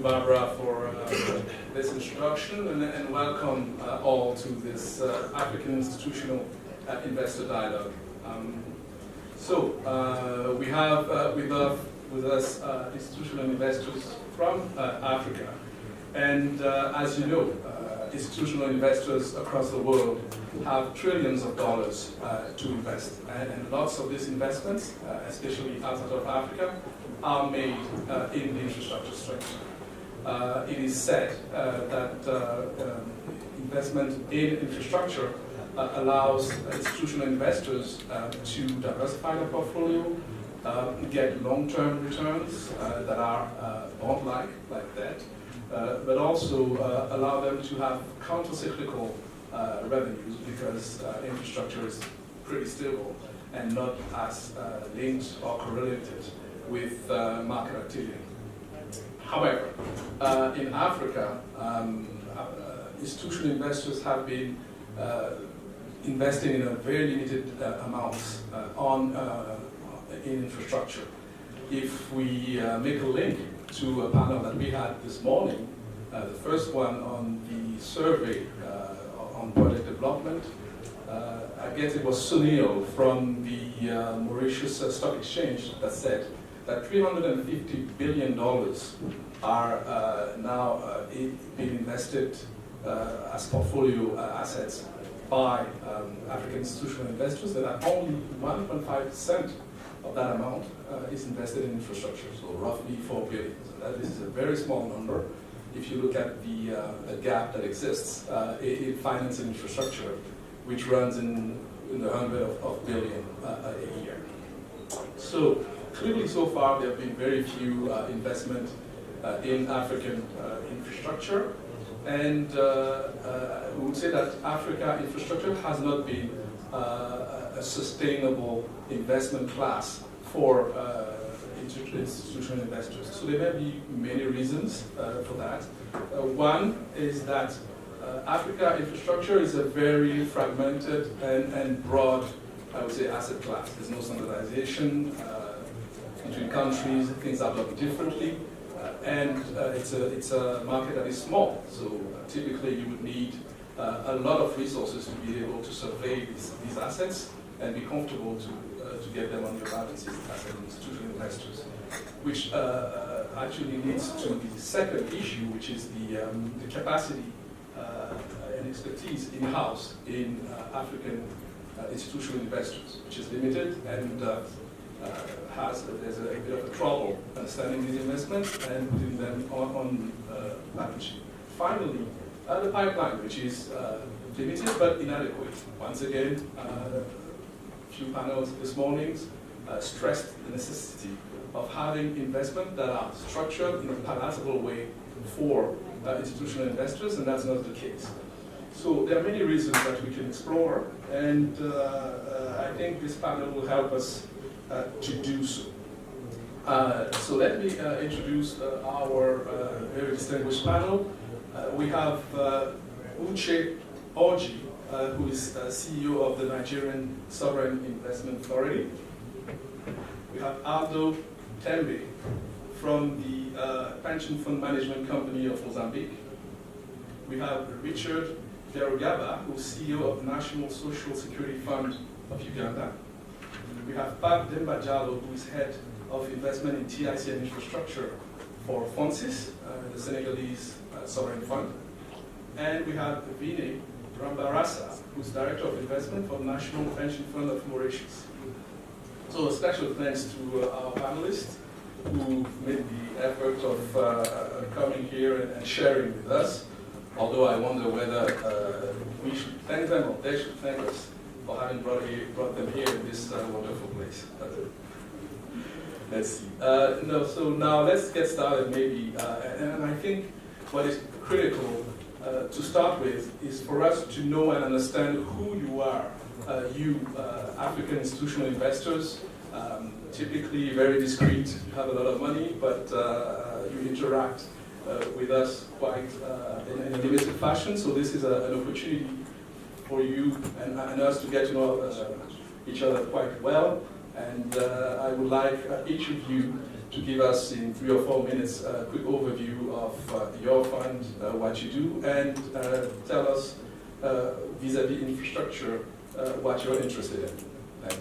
Barbara, for this introduction, and welcome all to this African Institutional Investor Dialogue. We have with us institutional investors from Africa, and as you know, institutional investors across the world have trillions of dollars to invest, and lots of these investments, especially outside of Africa, are made in the infrastructure sector. It is said that investment in infrastructure allows institutional investors to diversify their portfolio, get long-term returns that are bond-like, like debt, but also allow them to have counter-cyclical revenues because infrastructure is pretty stable and not as linked or correlated with market activity. However, in Africa, institutional investors have been investing in a very limited amounts in infrastructure. If we make a link to a panel that we had this morning, the first one on the survey on project development, I guess it was Sunil from the Mauritius Stock Exchange that said that $350 billion are now being invested as portfolio assets by African institutional investors, and that only 1.5% of that amount is invested in infrastructure, so roughly $4 billion. So this is a very small number. If you look at the gap that exists in financing infrastructure, which runs in the hundreds of billions a year. So clearly, so far, there have been very few investment in African infrastructure, and we would say that Africa infrastructure has not been a sustainable investment class for institutional investors. So there may be many reasons for that. One is that Africa infrastructure is a very fragmented and broad, I would say, asset class. There's no standardization between countries. Things are done differently, and it's a market that is small. So typically, you would need a lot of resources to be able to survey these assets and be comfortable to get them on your balance sheet as an institutional investors, which actually leads to the second issue, which is the capacity and expertise in-house in African institutional investors, which is limited and there's a bit of a trouble understanding these investments and putting them on balance sheet. Finally, the pipeline, which is limited but inadequate. Once again, a few panels this morning stressed the necessity of having investment that are structured in a palatable way for institutional investors, and that's not the case. So there are many reasons that we can explore, and I think this panel will help us to do so. So let me introduce our very distinguished panel. We have Uche Orji, who is CEO of the Nigerian Sovereign Investment Authority. We have Aldo Tembe from the Pension Fund Management Company of Mozambique. We have Richard Derugaba, who is CEO of the National Social Security Fund of Uganda. We have Pat Demba Diallo, who is head of investment in TIC and infrastructure for FONSIS, the Senegalese sovereign fund. And we have Vinay Rambarasa, who is director of investment for the National Pension Fund of Mauritius. So a special thanks to our panelists who made the effort of coming here and sharing with us. Although I wonder whether we should thank them or they should thank us for having brought them here in this wonderful place. Let's see. So now let's get started maybe. And I think what is critical to start with is for us to know and understand who you are, you African institutional investors, typically very discreet, you have a lot of money, but you interact with us quite in a limited fashion. So this is an opportunity for you and us to get to know each other quite well. And I would like each of you to give us in 3 or 4 minutes a quick overview of your fund, what you do, and tell us vis-a-vis infrastructure what you're interested in. Thank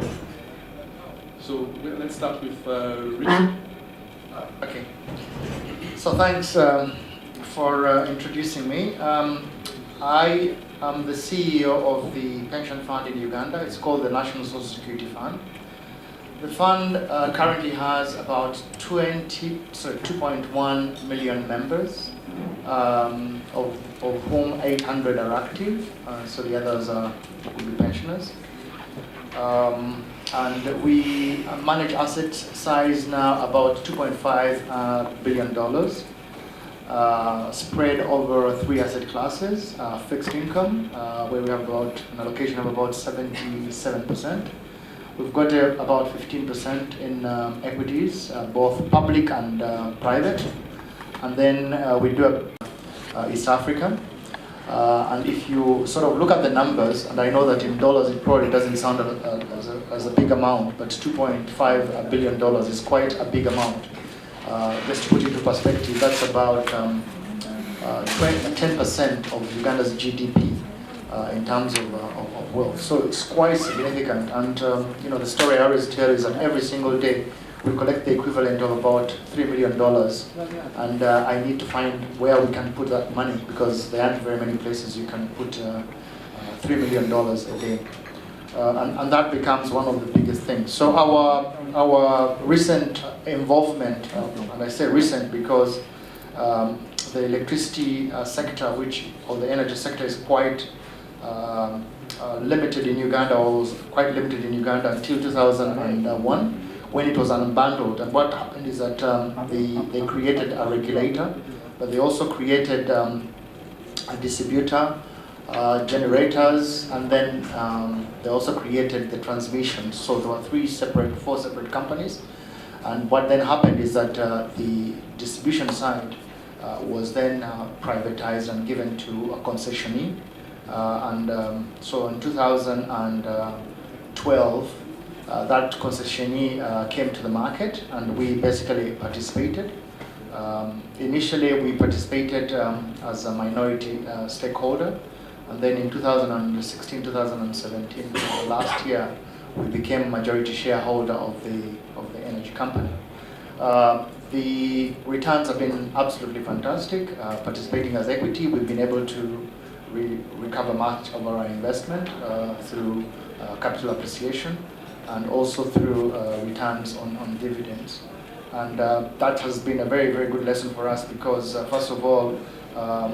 you. So let's start with Richard. Okay. So thanks for introducing me. I am the CEO of the pension fund in Uganda. It's called the National Social Security Fund. The fund currently has about 2.1 million members, of whom 800 are active, so the others will be pensioners. And we manage asset size now about $2.5 billion, spread over 3 asset classes. Fixed income, where we have about an allocation of about 77%. We've got about 15% in equities, both public and private. And then we do East Africa. And if you sort of look at the numbers, and I know that in dollars it probably doesn't sound as a big amount, but $2.5 billion is quite a big amount. Just to put it into perspective, that's about 10% of Uganda's GDP in terms of wealth. So it's quite significant. And the story I always tell is that every single day we collect the equivalent of about $3 million, and I need to find where we can put that money, because there aren't very many places you can put $3 million a day. And that becomes one of the biggest things. So our recent involvement, and I say recent because the electricity sector, or the energy sector, is quite limited in Uganda, or was quite limited in Uganda until 2001. When it was unbundled. And what happened is that they created a regulator, but they also created a distributor, generators, and then they also created the transmission. So there were 4 separate companies. And what then happened is that the distribution side was then privatized and given to a concessionee. So in 2012, that concessionee came to the market, and we basically participated. Initially, we participated as a minority stakeholder, and then in 2016, 2017, last year, we became a majority shareholder of the energy company. The returns have been absolutely fantastic. Participating as equity, we've been able to recover much of our investment through capital appreciation, and also through returns on dividends. And that has been a very, very good lesson for us, because first of all, I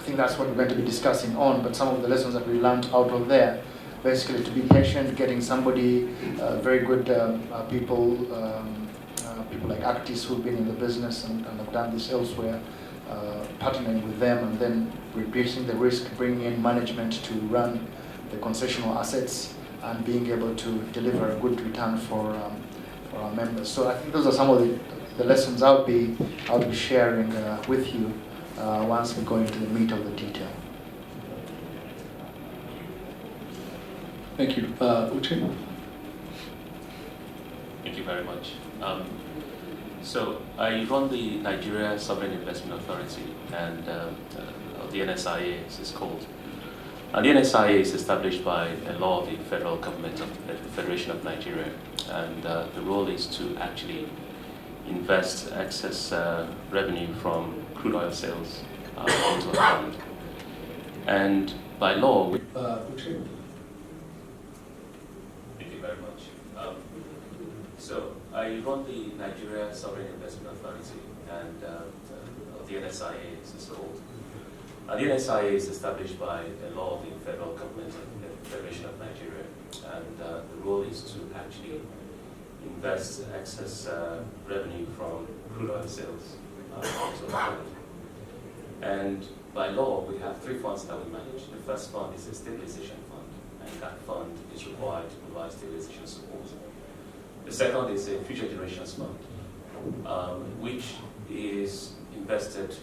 think that's what we're going to be discussing on, but some of the lessons that we learned out of there, basically to be patient, getting somebody, very good people like Actis who've been in the business and have done this elsewhere, partnering with them, and then reducing the risk, bringing in management to run the concessional assets, and being able to deliver a good return for our members. So I think those are some of the lessons I'll be sharing with you once we go into the meat of the detail. Thank you. Uche? Thank you very much. So I run the Nigeria Sovereign Investment Authority, and the NSIA as it's called. And the NSIA is established by a law of the federal government of the Federation of Nigeria, and the role is to actually invest excess revenue from crude oil sales into a fund. And by law, we... Thank you very much. So I run the Nigeria Sovereign Investment Authority, and the NSIA as it's called. The NSIA is established by a law of the federal government of the Federation of Nigeria, and the role is to actually invest excess revenue from crude oil sales into a fund. And by law, we have 3 funds that we manage. The first fund is a stabilization fund, and that fund is required to provide stabilization support. The second is a future generations fund, which is invested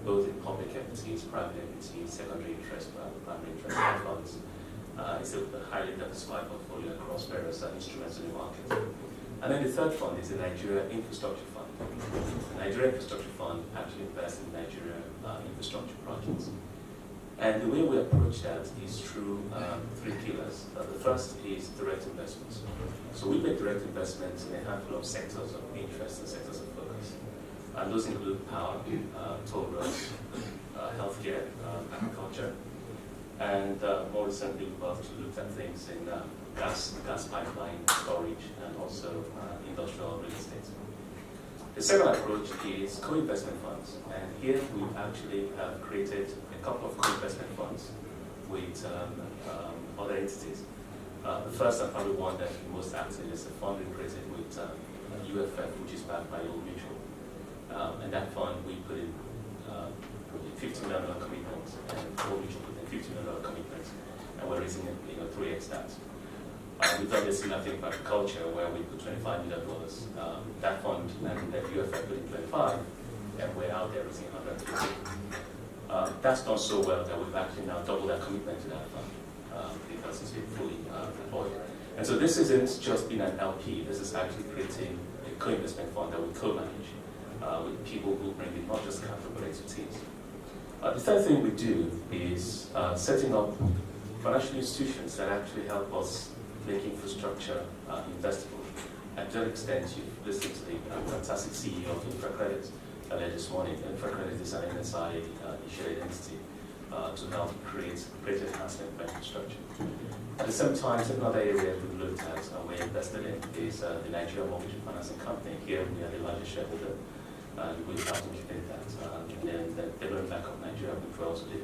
both in public equities, private equities, secondary interest, primary interest funds, It's a highly diversified portfolio across various instruments in the market. And then the third fund is the Nigeria Infrastructure Fund. The Nigeria Infrastructure Fund actually invests in Nigeria infrastructure projects. And the way we approach that is through three pillars. The first is direct investments. So we make direct investments in a handful of sectors of interest and sectors of focus. And those include power, toll roads, healthcare, agriculture, and more recently we've also looked at things in gas pipeline storage and also industrial real estate. The second approach is co-investment funds, and here we actually have created a couple of co-investment funds with other entities. The first and probably one that is most active is the fund we created with UFF, which is backed by Old Mutual. And that fund we put in $50 million commitment, and Old Mutual put in $50 million commitment, and we're raising 3x that. We've done this in agriculture where we put $25 million. That fund and the UFF put in 25, and we're out there raising 150. That's done so well that we've actually now doubled our commitment to that fund because it's been fully deployed. And so this isn't just being an LP. This is actually creating a co-investment fund that we co-manage with people who bring in not just capital but expertise. The third thing we do is setting up financial institutions that actually help us make infrastructure investable. And to that extent, you've listened to the fantastic CEO of InfraCredit earlier this morning. InfraCredit is an NSI issued entity to help create enhancement of infrastructure. At the same time, another area we've looked at and we're invested in is the Nigeria Mortgage and Financing Company. Here we are the largest shareholder, and we have to incubate that. And then the Development Bank of Nigeria, which we're also the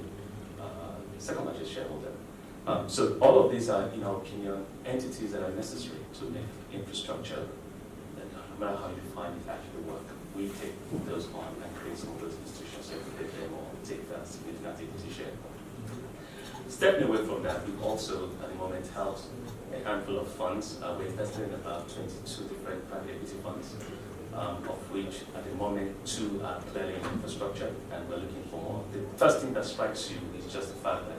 second largest shareholder. So all of these are, in our opinion, entities that are necessary to make infrastructure, no matter how you define it, actually work. We take those on and create some of those institutions, educate them or take that significant equity share. Stepping away from that, we've also, at the moment, held a handful of funds. We're invested in about 22 different private equity funds, of which, at the moment, 2 are clearly in infrastructure, and we're looking for more. The first thing that strikes you is just the fact that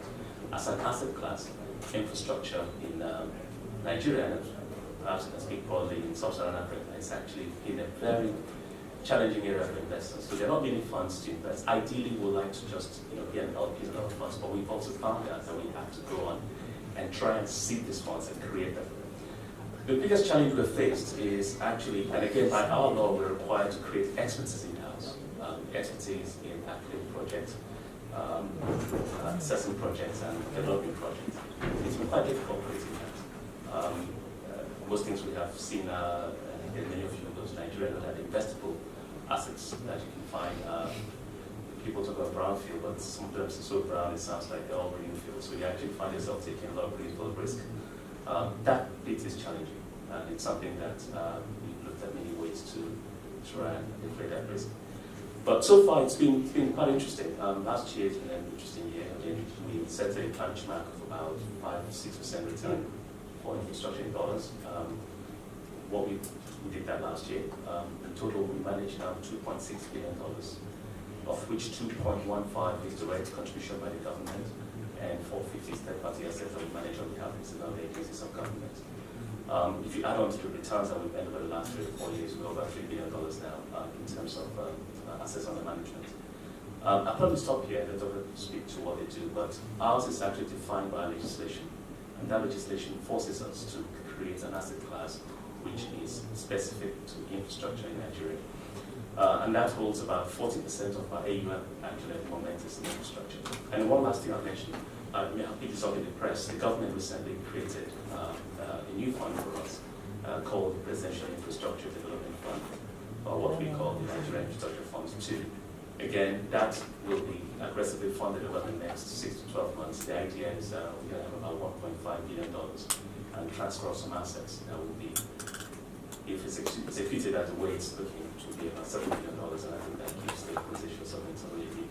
as an asset class, infrastructure in Nigeria, and perhaps I can speak broadly in Sub-Saharan Africa, is actually in a very challenging area for investors. So there are not many funds to invest. Ideally, we would like to just be an LP in other funds, but we've also found out that we have to go on and try and seed these funds and create them. The biggest challenge we've faced is actually, and again, by our law, we're required to create expertise in-house, expertise in actually projects, assessing projects and developing projects. It's been quite difficult creating that. Most things we have seen, and many of you go to Nigeria, that are investable assets that you can find. People talk about brownfield, but some of them are so brown it sounds like they're all greenfield. So you actually find yourself taking a lot of greenfield risk. That bit is challenging, and it's something that we've looked at many ways to try and defray that risk. But so far, it's been quite interesting. Last year has been an interesting year. We set a benchmark of about 5-6% return for infrastructure in dollars. What we did that last year. In total, we managed now $2.6 billion, of which 2.15 is direct contribution by the government, and 450 is third-party assets that we manage on behalf of the agencies of government. If you add on to the returns that we've made over the last 3 or 4 years, we're over $3 billion now in terms of assets under management. I'll probably stop here and let others speak to what they do, but ours is actually defined by legislation, and that legislation forces us to create an asset class which is specific to infrastructure in Nigeria. And that holds about 40% of our AUM actually at the moment is in infrastructure. And one last thing I'll mention, I picked this up in the press. The government recently created a new fund for us called the Presidential Infrastructure Development Fund, or what we call the Nigeria Infrastructure Fund 2. Again, that will be aggressively funded over the next 6 to 12 months. The idea is we're going to have about $1.5 billion and transfer of some assets that will be, if it's executed as the way it's looking, to be about $7 billion, and I think that gives the position something really big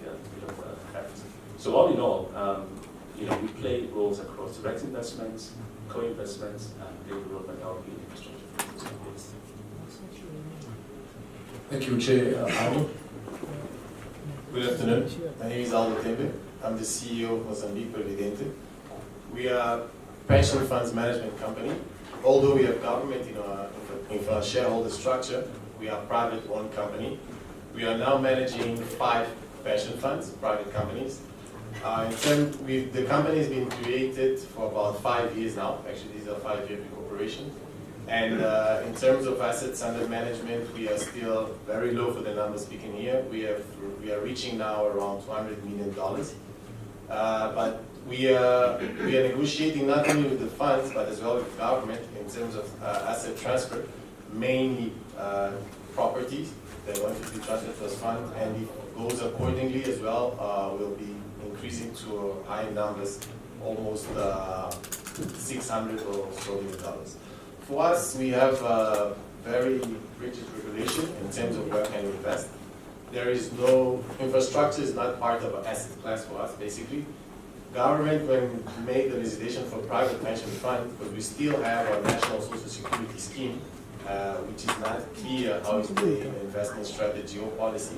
effect. So all in all, we play roles across direct investments, co-investments, and the development of infrastructure. Thank you, Chair Aldo. Good afternoon. My name is Aldo Tembe. I'm the CEO of Mozambique Previdente. We are pension funds management company. Although we have government in our shareholder structure, we are a private-owned company. We are now managing 5 pension funds, private companies. The company has been created for about 5 years now. Actually, these are 5-year corporations. And in terms of assets under management, we are still very low for the numbers speaking here. We are reaching now around $200 million. But we are negotiating not only with the funds, but as well with the government in terms of asset transfer, mainly properties that want to be transferred to us fund, and if it goes accordingly as well, we'll be increasing to high numbers, almost 600 or so million dollars. For us, we have very rigid regulation in terms of where can we invest. There is no infrastructure is not part of an asset class for us, basically. Government, when we made the legislation for private pension fund, because we still have our national social security scheme, which is not clear how is the investment strategy or policy.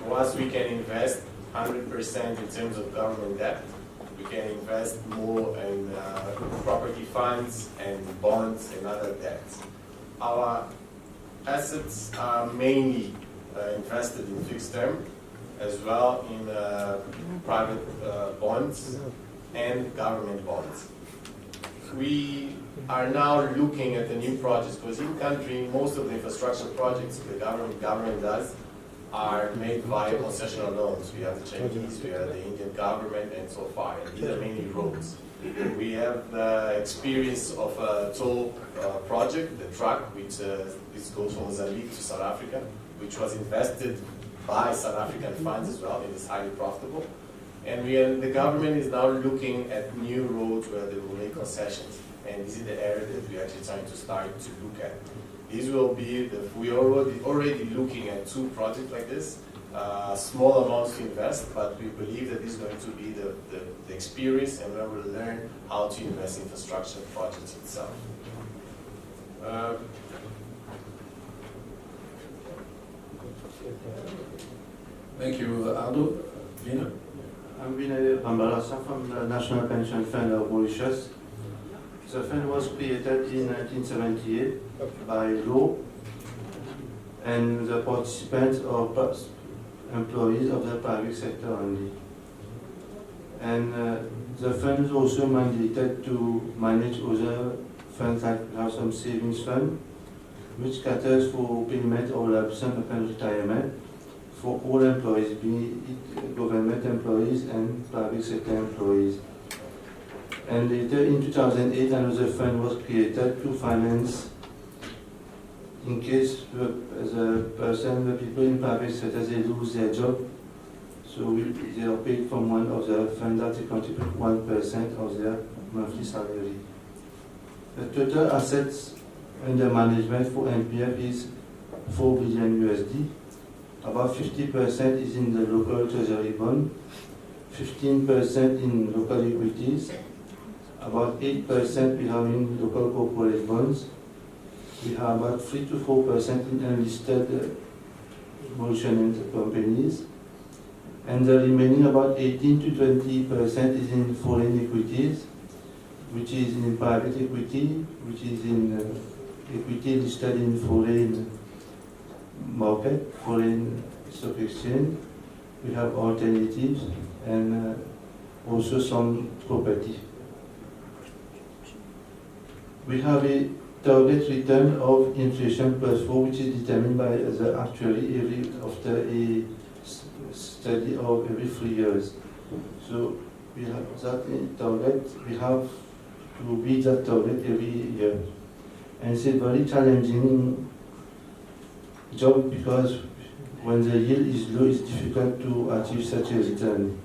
For us, we can invest 100% in terms of government debt. We can invest more in property funds and bonds and other debts. Our assets are mainly invested in fixed term, as well in private bonds and government bonds. We are now looking at the new projects, because in country, most of the infrastructure projects the government does are made via concessional loans. We have the Chinese, we have the Indian government, and so far. And these are mainly roads. We have the experience of a toll project, the truck, which this goes from Mozambique to South Africa, which was invested by South African funds as well, and is highly profitable. And the government is now looking at new roads where they will make concessions. And this is the area that we're actually trying to start to look at. These will be, we are already looking at 2 projects like this, small amounts to invest, but we believe that this is going to be the experience, and we will learn how to invest in infrastructure projects itself. Thank you, Aldo. Vina? I'm Vinay Rambalasa from the National Pension Fund of Mauritius. The fund was created in 1978 by law, and the participants are employees of the private sector only. And the fund is also mandated to manage other funds, like we have some savings fund, which caters for payment or lump sum upon retirement for all employees, be it government employees and private sector employees. And later in 2008, another fund was created to finance, in case the people in private sector, they lose their job, so they are paid from one of the funds that they contribute 1% of their monthly salary. The total assets under management for MPF is $4 billion USD. About 50% is in the local treasury bond, 15% in local equities, about 8% we have in local corporate bonds. We have about 3 to 4% in unlisted Mauritian companies, and the remaining about 18 to 20% is in foreign equities, which is in private equity, which is in equity listed in foreign market, foreign stock exchange. We have alternatives and also some property. We have a target return of inflation plus 4, which is determined by the actuary after a study of every 3 years. So we have that target, we have to beat that target every year. And it's a very challenging job, because when the yield is low, it's difficult to achieve such a return.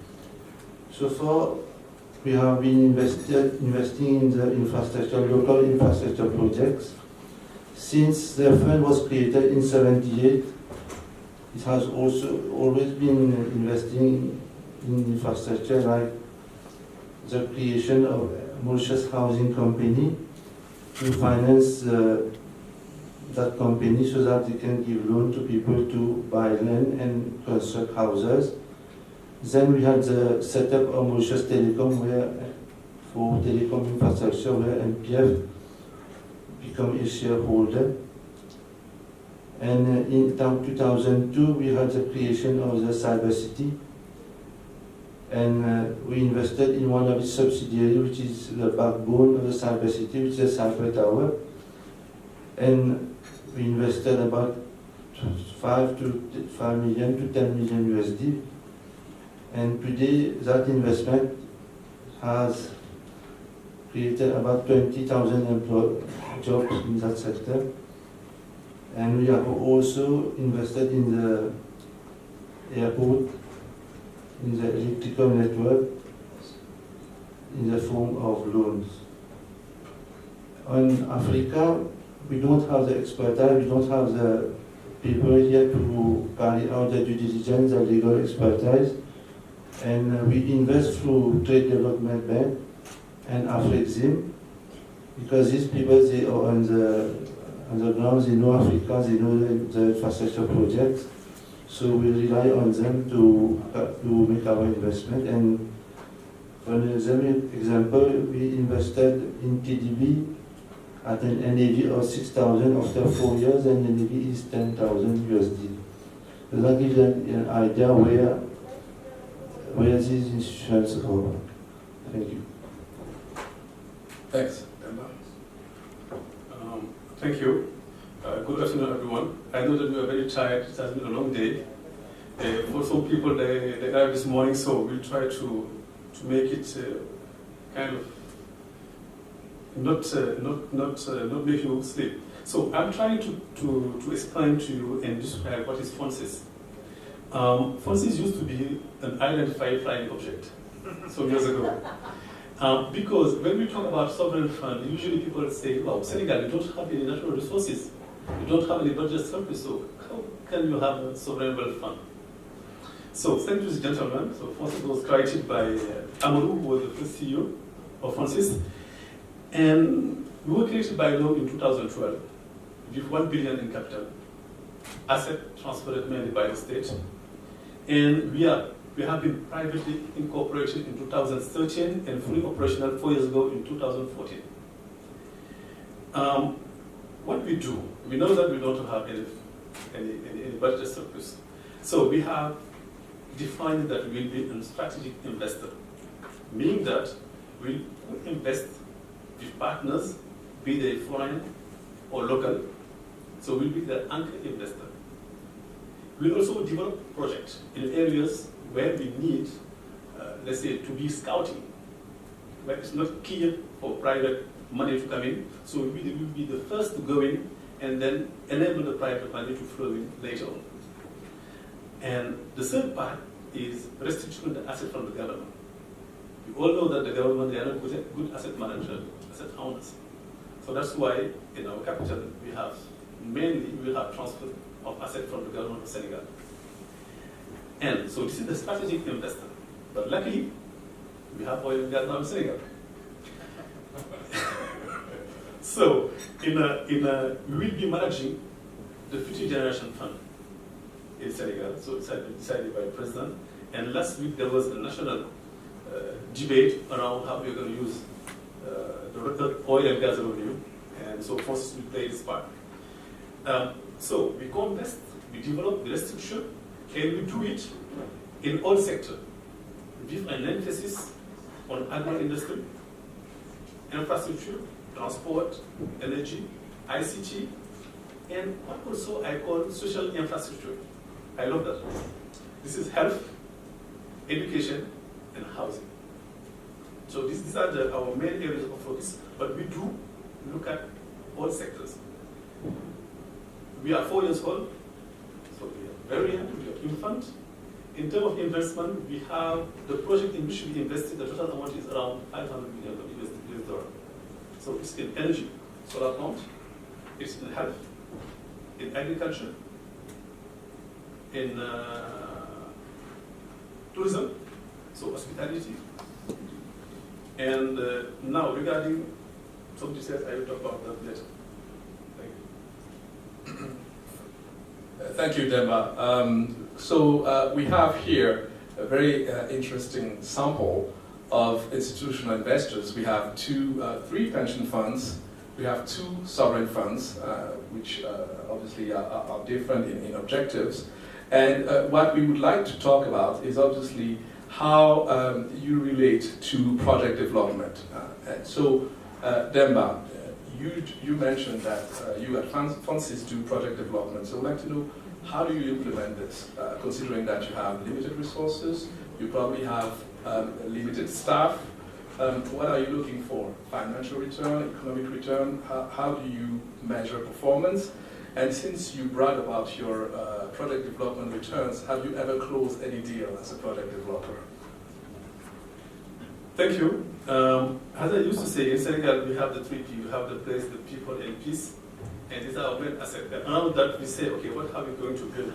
So far, we have been investing in the infrastructure, local infrastructure projects. Since the fund was created in 1978, it has also always been investing in infrastructure, like the creation of Mauritius Housing Company to finance that company so that they can give loan to people to buy land and construct houses. Then we had the setup of Mauritius Telecom, where for telecom infrastructure where MPF become a shareholder. And in 2002, we had the creation of the Cyber City. And we invested in one of its subsidiaries, which is the backbone of the Cyber City, which is the Cyber Tower. And we invested about 5 million to 10 million USD. And today, that investment has created about 20,000 jobs in that sector. And we have also invested in the airport, in the electrical network, in the form of loans. On Africa, we don't have the expertise, we don't have the people here to carry out the due diligence, the legal expertise. And we invest through Trade Development Bank and Afrexim, because these people, they are on the ground, they know Africa, they know the infrastructure projects. So we rely on them to make our investment. And for example, we invested in TDB at an NAV of 6,000 after 4 years, and the NAV is 10,000 USD. So that gives you an idea where these institutions are. Thank you. Thanks. Thank you. Good afternoon, everyone. I know that you are very tired. It has been a long day. For some people, they arrived this morning, so we'll try to make it kind of not make you sleep. So I'm trying to explain to you and describe what is FONSIS. FONSIS used to be an identified flying object some years ago. Because when we talk about sovereign fund, usually people say, well, Senegal, you don't have any natural resources, you don't have any budget surplus, so how can you have a sovereign wealth fund? So thank you, gentlemen. So FONSIS was created by Amadou, who was the first CEO of FONSIS. And we were created by law in 2012 with 1 billion in capital, asset transferred mainly by the state. And we have been privately incorporated in 2013 and fully operational 4 years ago in 2014. What we do, we know that we don't have any budget surplus. So we have defined that we'll be a strategic investor, meaning that we'll invest with partners, be they foreign or local. So we'll be the anchor investor. We'll also develop projects in areas where we need, let's say, to be scouting, where it's not key for private money to come in. So we will be the first to go in and then enable the private money to flow in later on. And the third part is restituting the asset from the government. We all know that the government, they are not good asset managers, asset owners. So that's why in our capital we have transfer of asset from the government of Senegal. And so this is the strategic investor. But luckily, we have oil and gas now in Senegal. So we will be managing the Future Generation Fund in Senegal. So it's decided by the president. And last week there was a national debate around how we're going to use the oil and gas revenue. And so FONSIS will play this part. So we co-invest, we develop the restructure, and we do it in all sectors, with an emphasis on agro-industry, infrastructure, transport, energy, ICT, and what also I call social infrastructure. I love that. This is health, education, and housing. So these are our main areas of focus, but we do look at all sectors. We are 4 years old, so we are very happy, we are infant. In terms of investment, we have the project in which we invested, the total amount is around $500 million. So it's in energy, solar plant, it's in health, in agriculture, in tourism, so hospitality. And now regarding some details, I will talk about that later. Thank you, Demba. So we have here a very interesting sample of institutional investors. We have three pension funds. We have two sovereign funds, which obviously are different in objectives. And what we would like to talk about is obviously how you relate to project development. And so, Demba, you mentioned that you at Francis do project development. So I'd like to know, how do you implement this, considering that you have limited resources, you probably have limited staff? What are you looking for? Financial return, economic return? How do you measure performance? And since you brag about your project development returns, have you ever closed any deal as a project developer? Thank you. As I used to say, in Senegal, we have the three P. We have the place, the people, and peace. And these are our main assets. And around that, we say, okay, what are we going to build?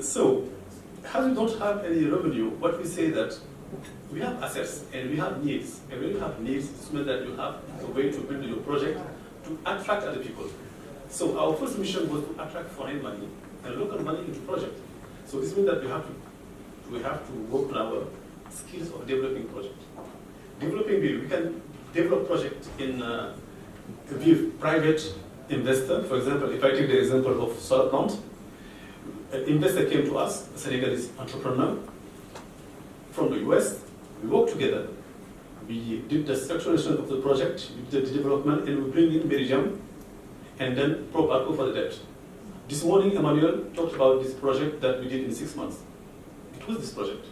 So, as we don't have any revenue, what we say that we have assets and we have needs. And when you have needs, it means that you have a way to build your project to attract other people. So our first mission was to attract foreign money and local money into the project. So this means that we have to work on our skills of developing project. We can develop project in with private investor. For example, if I take the example of solar plant, an investor came to us, a Senegalese entrepreneur from the US. We worked together. We did the structuration of the project, we did the development, and we bring in Meridian, and then Proparco for the debt. This morning, Emmanuel talked about this project that we did in 6 months. It was this project.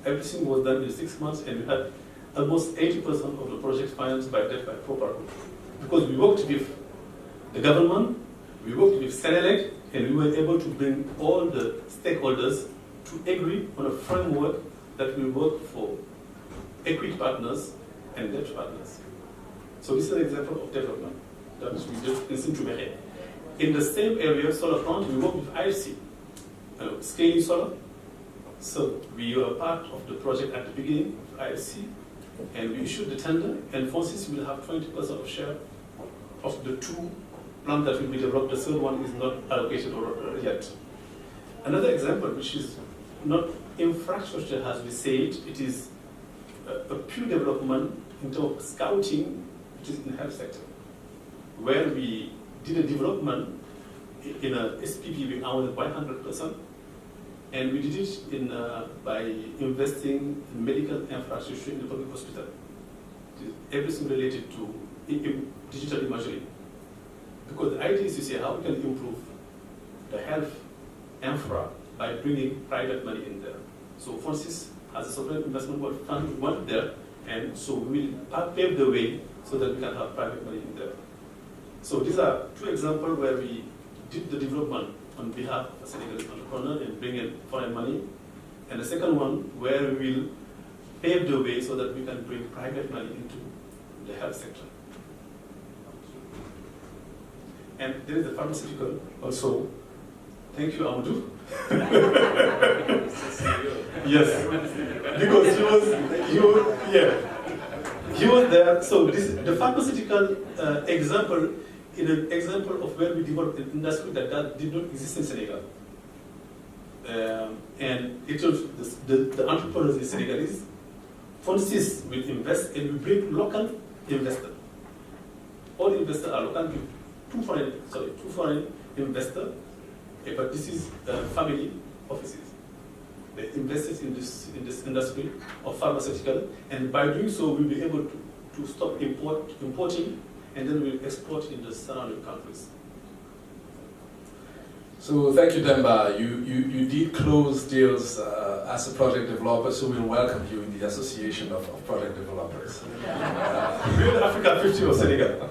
Everything was done in 6 months, and we had almost 80% of the project financed by debt by Proparco. Because we worked with the government, we worked with Senelec, and we were able to bring all the stakeholders to agree on a framework that will work for equity partners and debt partners. So this is an example of development that we did in Sintumere. In the same area, solar plant, we work with IFC, scaling solar. So we were part of the project at the beginning of IFC, and we issued the tender, and Francis will have 20% of share of the two plants that will be developed. The third one is not allocated yet. Another example, which is not infrastructure as we said, it is a pure development in terms of scouting, which is in the health sector, where we did a development in a SPP we owned 100%, and we did it by investing in medical infrastructure in the public hospital. Everything related to digital imagery. Because the idea is to see how we can improve the health infra by bringing private money in there. So Francis, as a sovereign investment fund, went there, and so we will pave the way so that we can have private money in there. So these are two examples where we did the development on behalf of a Senegalese entrepreneur and bring in foreign money. And the second one where we will pave the way so that we can bring private money into the health sector. And there is the pharmaceutical also. Thank you, Amadou. Yes, because he was there. So the pharmaceutical example is an example of where we developed an industry that did not exist in Senegal. And it was the entrepreneurs in Senegalese. Francis will invest, and we bring local investors. All investors are local. Two foreign investors. But this is family offices. They invested in this industry of pharmaceutical, and by doing so, we'll be able to stop importing, and then we'll export in the surrounding countries. So thank you, Demba. You did close deals as a project developer, so we'll welcome you in the Association of Project Developers. We're the Africa 50 of Senegal.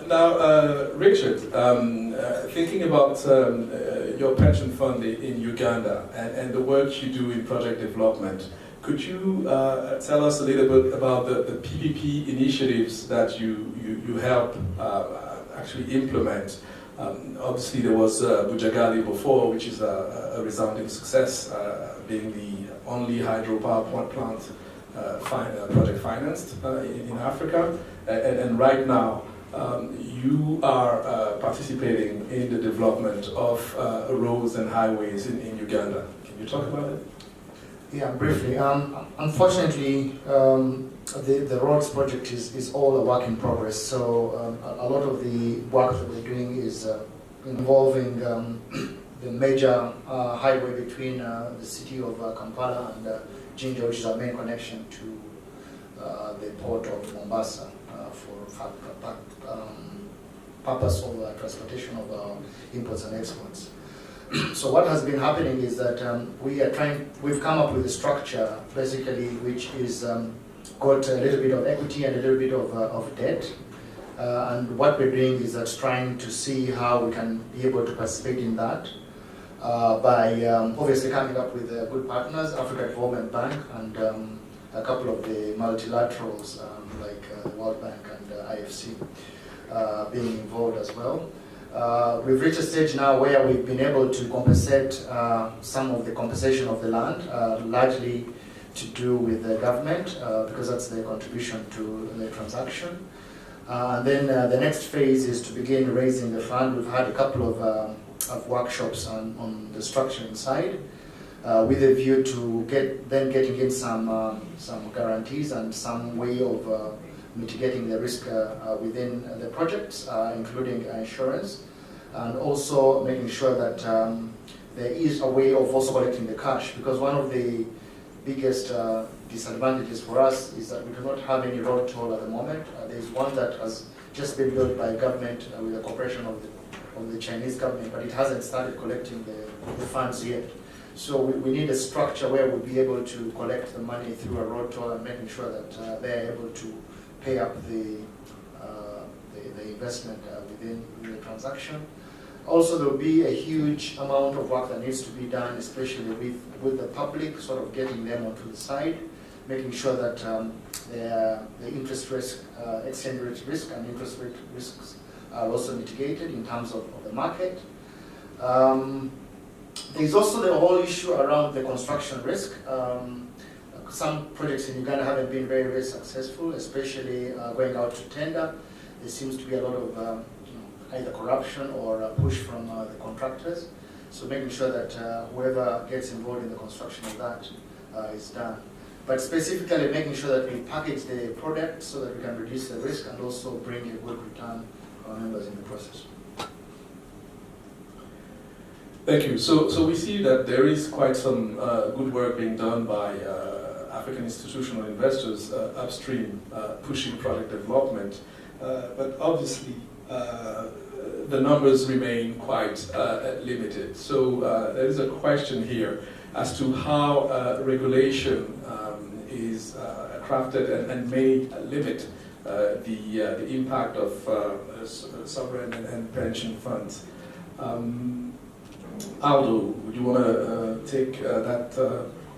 Now, Richard, thinking about your pension fund in Uganda and the work you do in project development, could you tell us a little bit about the PPP initiatives that you help actually implement? Obviously, there was Bujagali before, which is a resounding success, being the only hydropower plant project financed in Africa. And right now, you are participating in the development of roads and highways in Uganda. Can Can you talk about it? Yeah, briefly. Unfortunately, the roads project is all a work in progress. So a lot of the work that we're doing is involving the major highway between the city of Kampala and Jinja, which is our main connection to the port of Mombasa for purpose of transportation of imports and exports. So what has been happening is that we've come up with a structure basically which is got a little bit of equity and a little bit of debt. And what we're doing is that trying to see how we can be able to participate in that by obviously coming up with good partners, Africa Development Bank and a couple of the multilaterals like the World Bank and IFC being involved as well. We've reached a stage now where we've been able to compensate some of the compensation of the land, largely to do with the government, because that's their contribution to the transaction. And then the next phase is to begin raising the fund. We've had a couple of workshops on the structuring side, with a view to getting in some guarantees and some way of mitigating the risk within the projects, including insurance, and also making sure that there is a way of also collecting the cash, because one of the biggest disadvantages for us is that we do not have any road toll at the moment. There is one that has just been built by government with the cooperation of the Chinese government, but it hasn't started collecting the funds yet. So we need a structure where we'll be able to collect the money through a road toll and making sure that they're able to pay up the investment within the transaction. Also, there will be a huge amount of work that needs to be done, especially with the public, sort of getting them onto the side, making sure that the interest risk, exchange rate risk and interest rate risks are also mitigated in terms of the market. There's also the whole issue around the construction risk. Some projects in Uganda haven't been very, very successful, especially going out to tender. There seems to be a lot of either corruption or a push from the contractors. So making sure that whoever gets involved in the construction of that is done. But specifically making sure that we package the product so that we can reduce the risk and also bring a good return to our members in the process. Thank you. So we see that there is quite some good work being done by African institutional investors upstream, pushing product development. But obviously, the numbers remain quite limited. So there is a question here as to how regulation is crafted and may limit the impact of sovereign and pension funds. Aldo, would you want to take that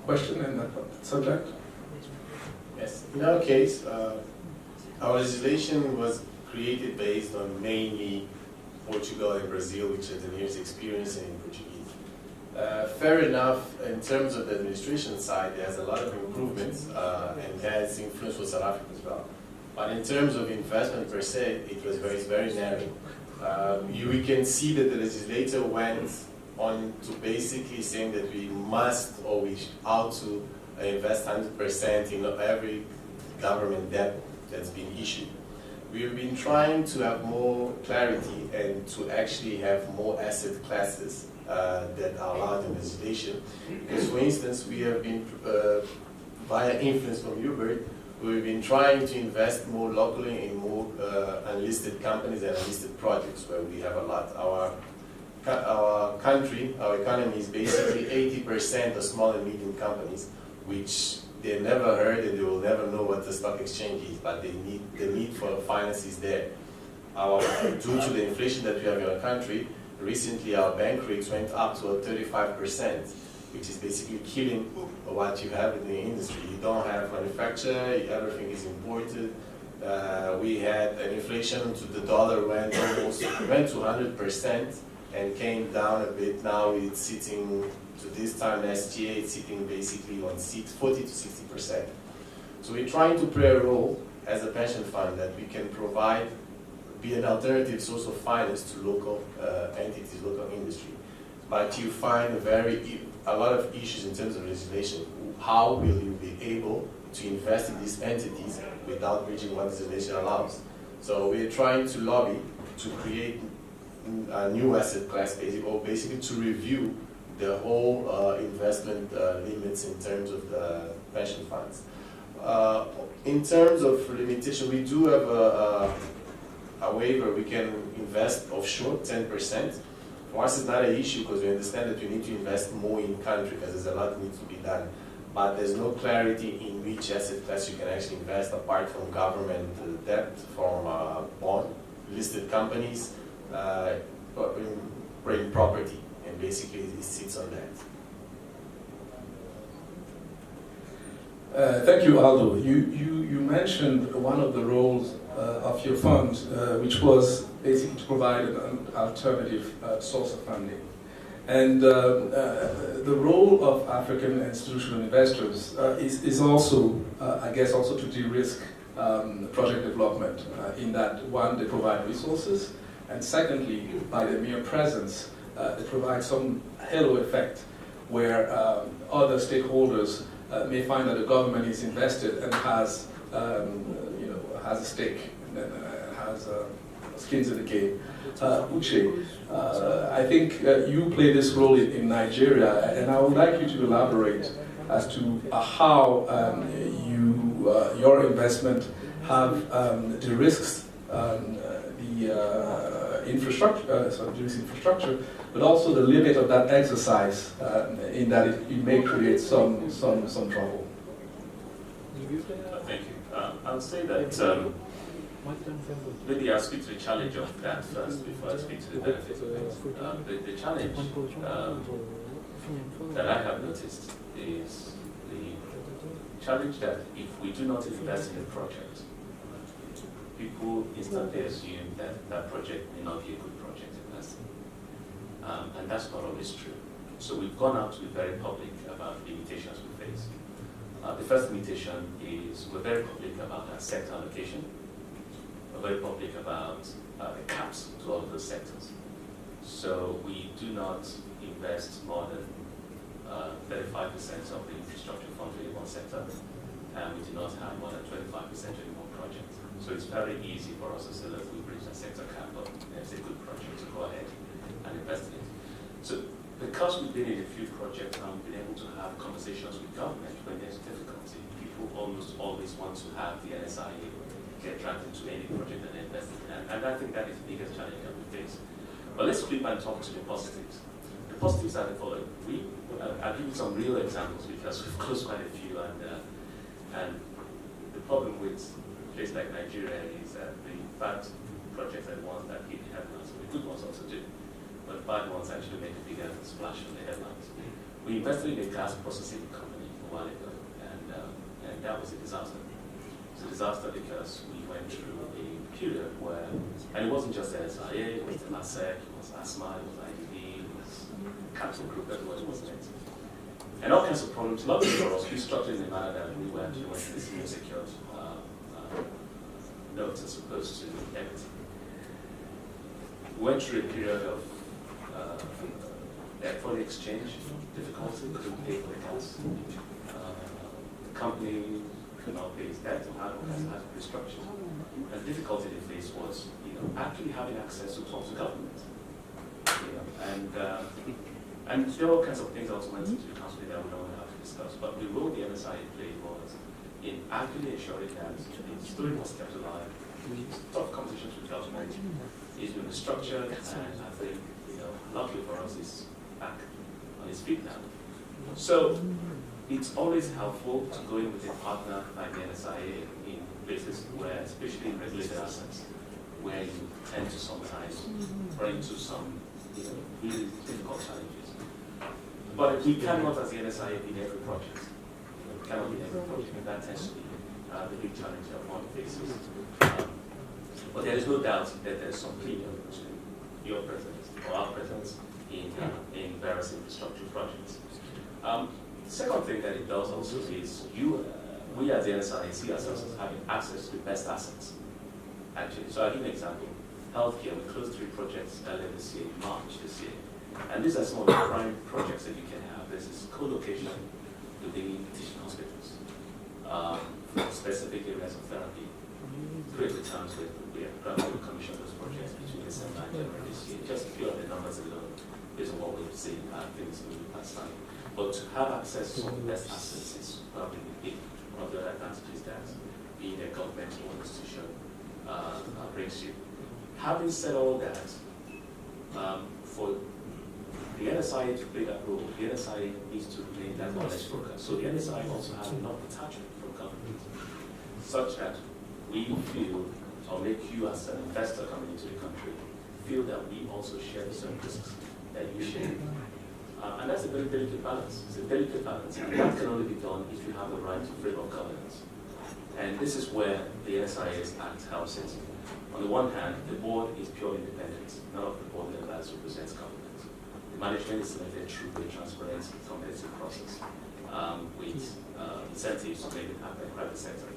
question and that subject? Yes. In our case, our legislation was created based on mainly Portugal and Brazil, which are the nearest experience in Portuguese. Fair enough, in terms of the administration side, there's a lot of improvements and has influence for South Africa as well. But in terms of investment per se, it was very narrow. We can see that the legislator went on to basically saying that we must or we ought to invest 100% in every government debt that's been issued. We've been trying to have more clarity and to actually have more asset classes that are allowed in legislation. Because, for instance, we have been, via influence from Hubert, we've been trying to invest more locally in more unlisted companies and unlisted projects where we have a lot. Our country, our economy is basically 80% of small and medium companies, which they never heard and they will never know what the stock exchange is, but the need for finance is there. Due to the inflation that we have in our country, recently our bank rates went up to 35%, which is basically killing what you have in the industry. You don't have manufacture, everything is imported. We had an inflation to the dollar went to 100% and came down a bit. Now it's sitting, to this time last year, it's sitting basically on 40 to 60%. So we're trying to play a role as a pension fund that we can provide, be an alternative source of finance to local entities, local industry. But you find very a lot of issues in terms of legislation. How will you be able to invest in these entities without breaching what legislation allows? So we're trying to lobby to create a new asset class, basically to review the whole investment limits in terms of the pension funds. In terms of limitation, we do have a waiver. We can invest offshore 10%. For us, it's not an issue because we understand that we need to invest more in country because there's a lot that needs to be done. But there's no clarity in which asset class you can actually invest apart from government debt, from bond, listed companies, in property, and basically it sits on that. Thank you, Aldo. You mentioned one of the roles of your fund, which was basically to provide an alternative source of funding. And the role of African institutional investors is also, I guess, also to de-risk project development in that, one, they provide resources, and secondly, by their mere presence, they provide some halo effect where other stakeholders may find that the government is invested and has, has a stake, and has skins in the game. Uche, I think you play this role in Nigeria, and I would like you to elaborate as to how your investment have de-risked the infrastructure, but also the limit of that exercise in that it may create some trouble. Thank you. I would say that maybe I'll speak to the challenge of that first before I speak to the benefit of it. The challenge that I have noticed is the challenge that if we do not invest in a project, people instantly assume that that project may not be a good project to invest in. And that's not always true. So we've gone out to be very public about the limitations we face. The first limitation is we're very public about our sector allocation. We're very public about the caps to all of those sectors. So we do not invest more than 35% of the infrastructure fund in one sector, and we do not have more than 25% in one project. So it's very easy for us to say, look, we reach a sector cap, but it's a good project to go ahead and invest in it. So because we've been in a few projects and we've been able to have conversations with government when there's difficulty, people almost always want to have the NSIA get dragged into any project that they invest in. And I think that is the biggest challenge that we face. But let's flip and talk to the positives. The positives are the following. I'll give you some real examples because we've closed quite a few, and the problem with a place like Nigeria is that the bad projects are the ones that hit the headlines. The good ones also do, but bad ones actually make a bigger splash on the headlines. We invested in a gas processing company a while ago, and that was a disaster. It's a disaster because we went through a period where, and it wasn't just the SIA, it was the MASEC, it was ASMA, it was IDB, it was Capital Group, everybody was in it. And all kinds of problems, luckily for us, we structured in a manner that we went to this new secured notes as opposed to equity. We went through a period of foreign exchange difficulty, couldn't pay for the gas. The company could not pay its debt and had all kinds of restructuring. And the difficulty they faced was, actually having access to talk to government. And there were all kinds of things also went into the council that we don't have to discuss. But the role the NSI played was in actually ensuring that the story was kept alive. Tough conversations with government is been structured, and I think, luckily for us, is back on its feet now. So it's always helpful to go in with a partner like the NSIA in places where, especially in regulated assets, where you tend to sometimes run into some really difficult challenges. But we cannot, as the NSIA, be in every project. We cannot be in every project, and that tends to be the big challenge that one faces. But there is no doubt that there's some premium to your presence or our presence in various infrastructure projects. The second thing that it does also is we as the NSIA see ourselves as having access to the best assets, actually. So I'll give you an example. Healthcare, we closed 3 projects earlier this year, in March this year. And these are some of the prime projects that you can have. This is co-location within teaching hospitals for specific areas of therapy. Create the terms with we are going to commission those projects between December and January this year. Just a few of the numbers alone based on what we've seen things in the past time. But to have access to the best assets is probably one of the other advantages that being a governmental institution brings you. Having said all that, for the NSI to play that role, the NSI needs to remain that knowledge broker. So the NSI also has enough attachment from government such that we feel, or make you as an investor coming into the country, feel that we also share the same risks that you share. And that's a very delicate balance. It's a delicate balance. And that can only be done if you have the right freedom of governance. And this is where the NSIS Act helps it. On the one hand, the board is purely independent. None of the board members represents government. The management is selected through a transparent, competitive process with incentives to make it happen in the private sector.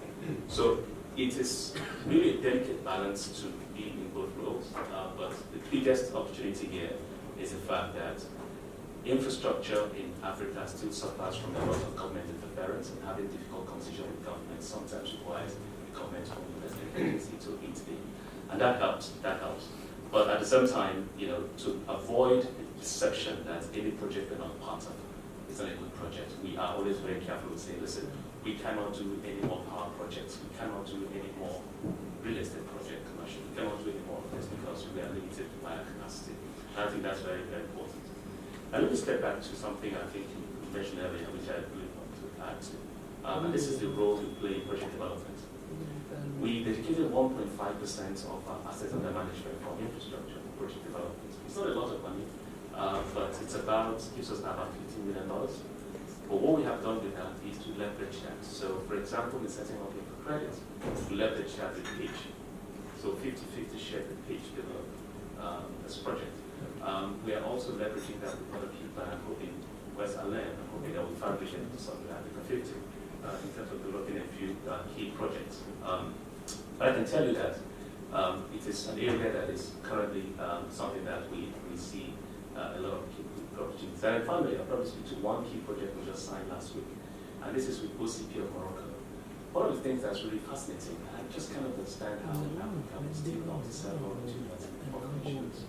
So it is really a delicate balance to be in both roles, but the biggest opportunity here is the fact that infrastructure in Africa still suffers from a lot of government interference, and having difficult conversation with government sometimes requires the government to investment agency to intervene. And that helps. But at the same time, to avoid the perception that any project we're not part of is not a good project, we are always very careful to say, listen, we cannot do any more power projects, we cannot do any more real estate project commercial, we cannot do any more of this because we are limited by our capacity. And I think that's very, very important. And let me step back to something I think you mentioned earlier, which I really want to add to. And this is the role we play in project development. We dedicated 1.5% of our assets under management for infrastructure and project development. It's not a lot of money, but gives us about $15 million. But what we have done with that is to leverage that. So, for example, in setting up info credit, we leverage that with pitch. So 50-50 share the pitch develop this project. We are also leveraging that with other people, and I'm hoping West Allen, I'm hoping that we fabricate into something like 50 in terms of developing a few key projects. But I can tell you that it is an area that is currently something that we see a lot of key opportunities. And finally, I'll probably speak to one key project we just signed last week, and this is with OCP of Morocco. One of the things that's really fascinating, I just kind of understand how Africa is still not several opportunities for commissions.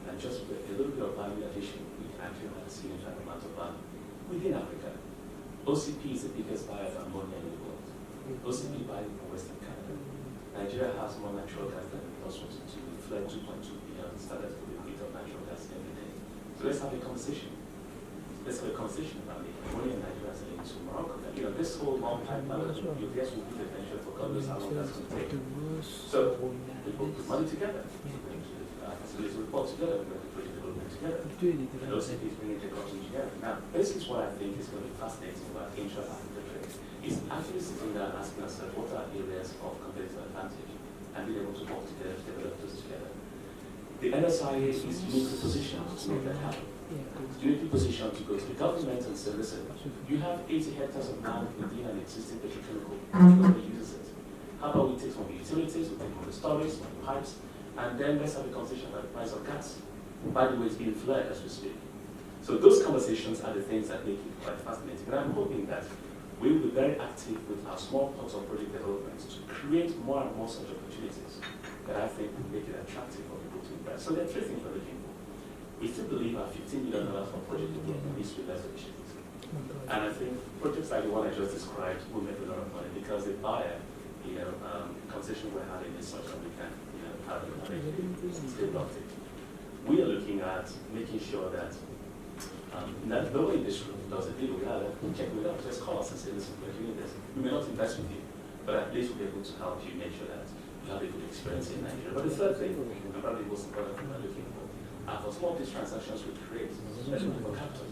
And just with a little bit of value addition, we can actually have a significant amount of value within Africa. OCP is the biggest buyer of ammonia in the world. OCP buys from Western Canada. Nigeria has more natural gas than it does want to do. We fled 2.2 billion standards for the rate of natural gas every day. So let's have a conversation. Let's have a conversation about the ammonia in Nigeria selling to Morocco. This whole long pipeline, you guess will be the venture for God knows how long that's going to take. So we put money together. Facilities report together, we're going to put development together. And OCP is bringing technology together. Now, this is what I think is going to be fascinating about intra-Africa trade. Is actually sitting there and asking ourselves what are areas of competitive advantage and being able to work together to develop those together. The NSIA is uniquely positioned to make that happen. It's uniquely positioned to go to the government and say, listen, you have 80 hectares of land within an existing petrochemical, nobody uses it. How about we take some of the utilities, we take some of the storage, some of the pipes, and then let's have a conversation about the price of gas. By the way, it's being flared as we speak. So those conversations are the things that make it quite fascinating. And I'm hoping that we will be very active with our small pots of project development to create more and more such opportunities that I think will make it attractive for people to invest. So there are three things we're looking for. We still believe our $15 million for project development needs to be leveraged. And I think projects like the one I just described will make a lot of money because the buyer, conversation we're having is such that we can, have stay locked in. We are looking at making sure that nobody in this room does a deal. We have check with us, just call us and say, listen, we're doing this. We may not invest with you, but at least we'll be able to help you make sure that you have a good experience in Nigeria. But the third thing, and probably the most important thing we're looking for, for some of these transactions we create, especially for capital.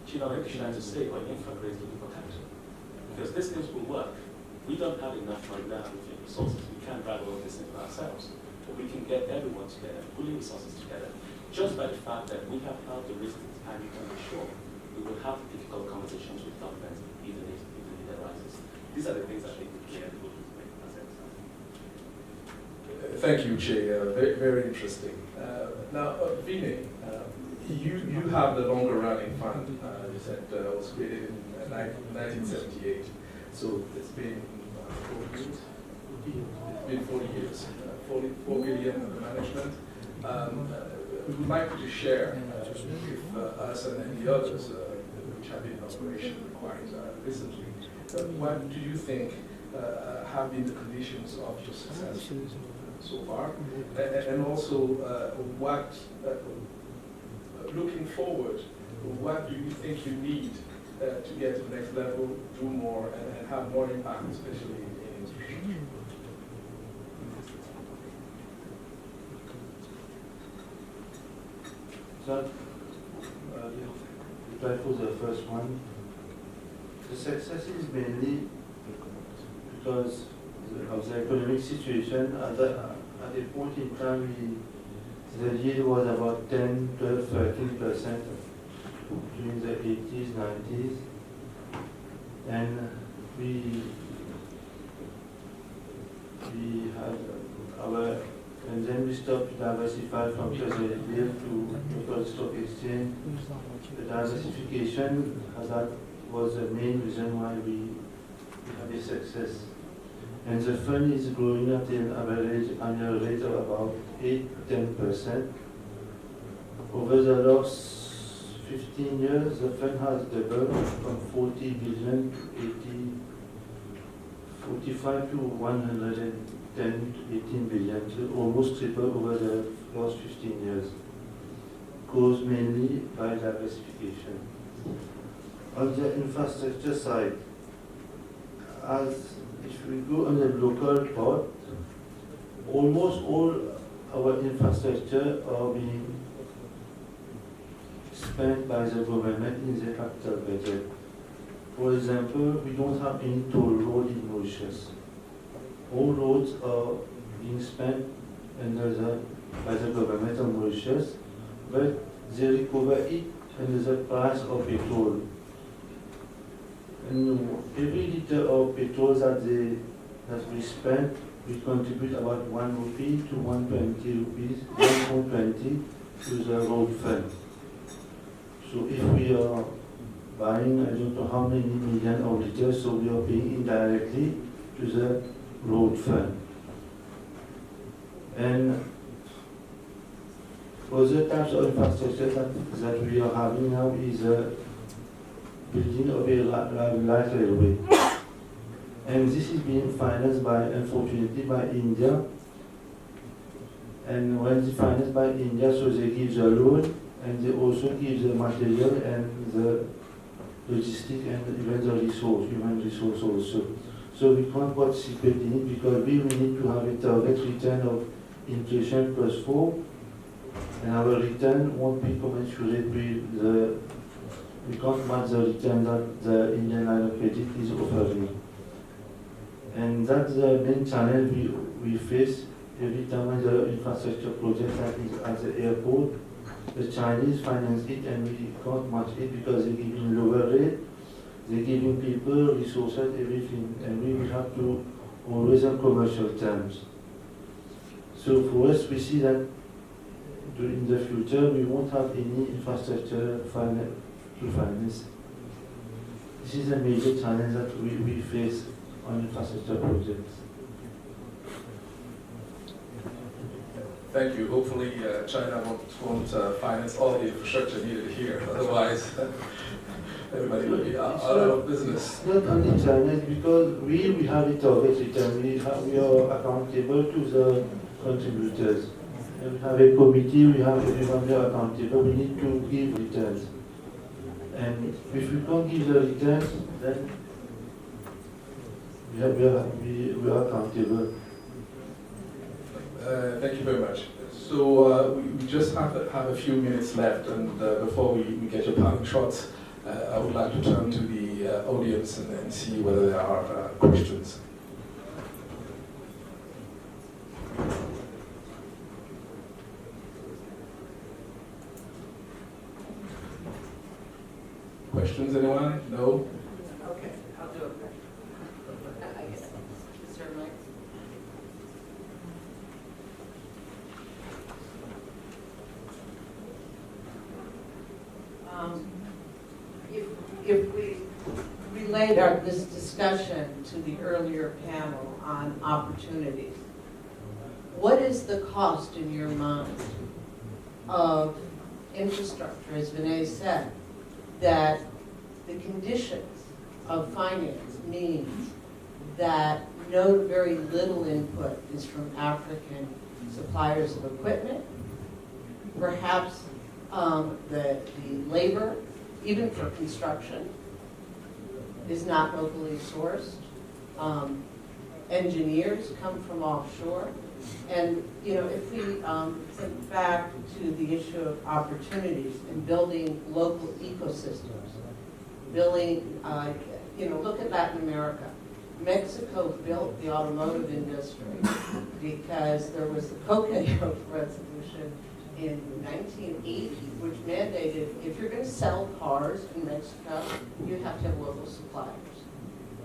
Should I to say when infra creates looking for capital? Because these things will work. We don't have enough right now with resources. We can't drive all of this into ourselves. But we can get everyone together, pulling resources together, just by the fact that we have held the risk and you can be sure we will have difficult conversations with government if the need arises. These are the things I think we can able to make as Thank you, Jay. Very, very interesting. Now, Vinay, You have the longer running fund. You said was created in 1978. So it's been 40 years. It's been 40 years. 4 billion under management. We would like you to share with us and the others which have been in operation quite recently. What do you think have been the conditions of your success so far? And also, what, looking forward, what do you think you need to get to the next level, do more, and have more impact, especially in infrastructure? So, reply for the first one. The success is mainly because of the economic situation. At a point in time, the yield was about 10, 12, 13% during the 80s, 90s. And we had our, and then we stopped to diversify from treasury bill to local stock exchange. The diversification, that was the main reason why we had a success. And the fund is growing at an average annual rate of about 8-10%. Over the last 15 years, the fund has doubled from 40 billion to 45 to 110, 18 billion, so almost triple over the last 15 years. Caused mainly by diversification. On the infrastructure side, as if we go on the local part, almost all our infrastructure are being spent by the government in the capital budget. For example, we don't have any toll road in Mauritius. All roads are being spent by the government of Mauritius, but they recover it under the price of petrol. And every liter of petrol that we spend, we contribute about 1 rupee to 120 rupees, 1.20 to the road fund. So if we are buying, I don't know how many million of liters, so we are paying indirectly to the road fund. And other types of infrastructure that we are having now is building of a light railway. And this is being financed by, unfortunately, by India. And when it's financed by India, so they give the loan, and they also give the material and the logistic and even the resource, human resource also. So we can't participate in it because we will need to have a target return of inflation plus 4, and our return won't be commensurate with we can't match the return that the Indian line of credit is offering. And that's the main challenge we face every time when the infrastructure project that is at the airport. The Chinese finance it and we can't match it because they're giving lower rate, they're giving people, resources, everything, and we will have to always on commercial terms. So for us, we see that in the future we won't have any infrastructure to finance. This is a major challenge that we face on infrastructure projects. Thank you. Hopefully China won't finance all the infrastructure needed here. Otherwise, everybody will be out of business. Not only China, because we have a target return. We are accountable to the contributors. And we have a committee, we have everyone there accountable. We need to give returns. And if we can't give the returns, then we are accountable. Thank you very much. So we just have a few minutes left, and before we get your parting shots, I would like to turn to the audience and see whether there are questions. Questions, anyone? No? Okay, I'll do it. I guess. Is there a mic? If we relate this discussion to the earlier panel on opportunities, what is the cost in your mind of infrastructure, as Vinay said, that the conditions of finance means that very little input is from African suppliers of equipment, perhaps the labor, even for construction, is not locally sourced. Engineers come from offshore. And if we think back to the issue of opportunities in building local ecosystems, building, look at Latin America. Mexico built the automotive industry because there was the Coconut Resolution in 1980, which mandated if you're going to sell cars in Mexico, you have to have local suppliers.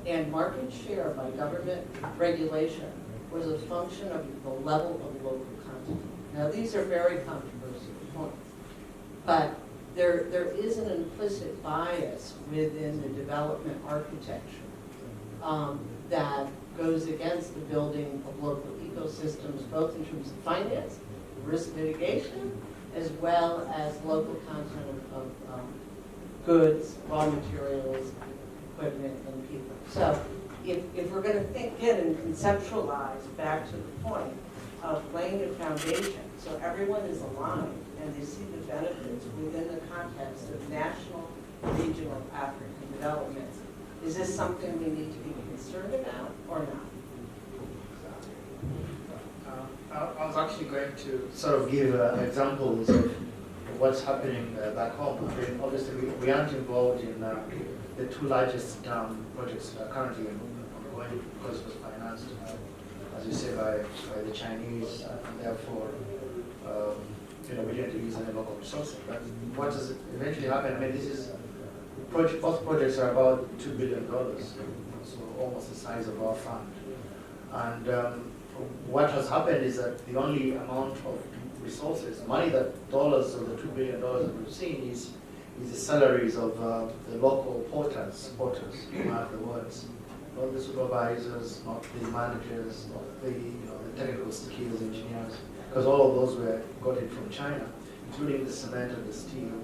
And market share by government regulation was a function of the level of local content. Now, these are very controversial points, but there is an implicit bias within the development architecture that goes against the building of local ecosystems, both in terms of finance, risk mitigation, as well as local content of goods, raw materials, equipment, and people. So if we're going to think in and conceptualize back to the point of laying a foundation so everyone is aligned and they see the benefits within the context of national, regional, African development, is this something we need to be concerned about or not? I was actually going to sort of give examples of what's happening back home. I mean, obviously, we aren't involved in the two largest dam projects currently ongoing because it was financed, as you say, by the Chinese, and therefore, we didn't use any local resources. But what does eventually happen? I mean, this is both projects are about $2 billion, so almost the size of our fund. And what has happened is that the only amount of resources, money, that dollars of the $2 billion that we've seen is the salaries of the local porters, mark the words, not the supervisors, not the managers, not the technical skills engineers, because all of those were gotten from China, including the cement and the steel,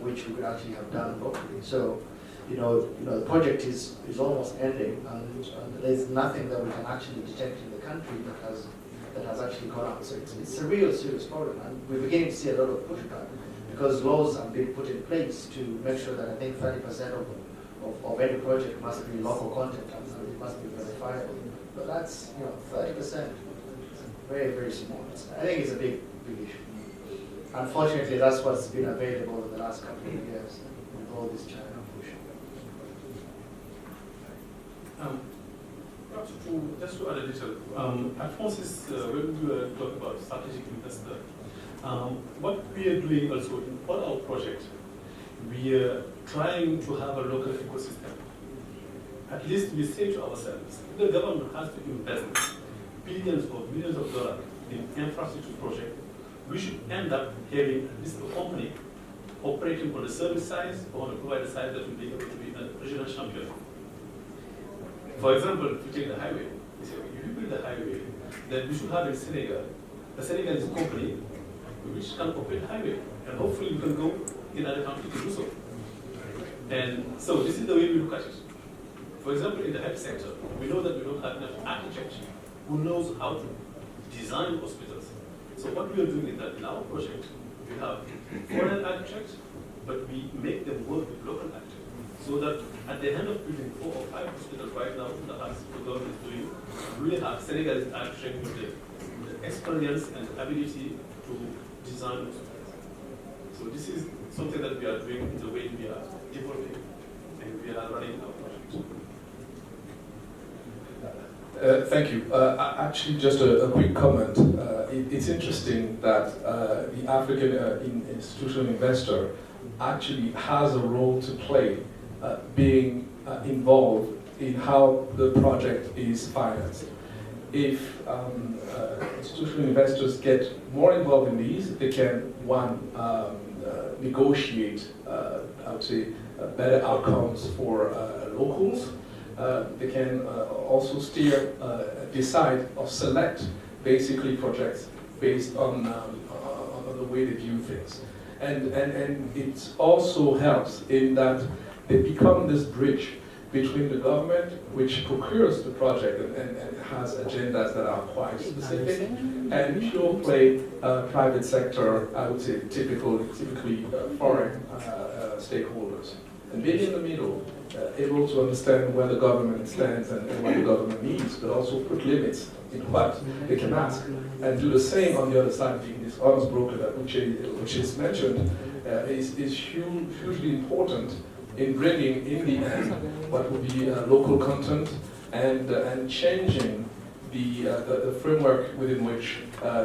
which we could actually have done locally. So, the project is almost ending, and there's nothing that we can actually detect in the country that has actually gone out. So it's a real serious problem, and we're beginning to see a lot of pushback because laws have been put in place to make sure that I think 30% of any project must be local content and it must be verifiable. But that's 30%. It's very, very small. I think it's a big issue. Unfortunately, that's what's been available in the last couple of years with all this China push. Just to add a little, Alphonse, when we were talking about strategic investor, what we are doing also in all our projects, we are trying to have a local ecosystem. At least we say to ourselves, if the government has to invest billions or millions of dollars in infrastructure projects, we should end up having at least a company operating on the service side or on the provider side that will be able to be a regional champion. For example, if you take the highway, you say, if you build the highway, then we should have in Senegal, a Senegalese company which can operate highway, and hopefully we can go in other countries to do so. And so this is the way we look at it. For example, in the health sector, we know that we don't have enough architects who knows how to design hospitals. So what we are doing is that in our project, we have foreign architects, but we make them work with local architects. So that at the end of building 4 or 5 hospitals right now that the government is doing, we really have Senegalese architects with the experience and the ability to design hospitals. So this is something that we are doing in the way we are developing and we are running our project. Thank you. Actually, just a quick comment. It's interesting that the African institutional investor actually has a role to play being involved in how the project is financed. If institutional investors get more involved in these, they can, one, negotiate, I would say, better outcomes for locals. They can also steer, decide, or select basically projects based on the way they view things. And it also helps in that they become this bridge between the government, which procures the project and has agendas that are quite specific, and pure play private sector, I would say typically foreign stakeholders. And being in the middle, able to understand where the government stands and what the government needs, but also put limits in what they can ask. And do the same on the other side, being this honest broker that which is mentioned, is hugely important in bringing in the end what will be local content and changing the framework within which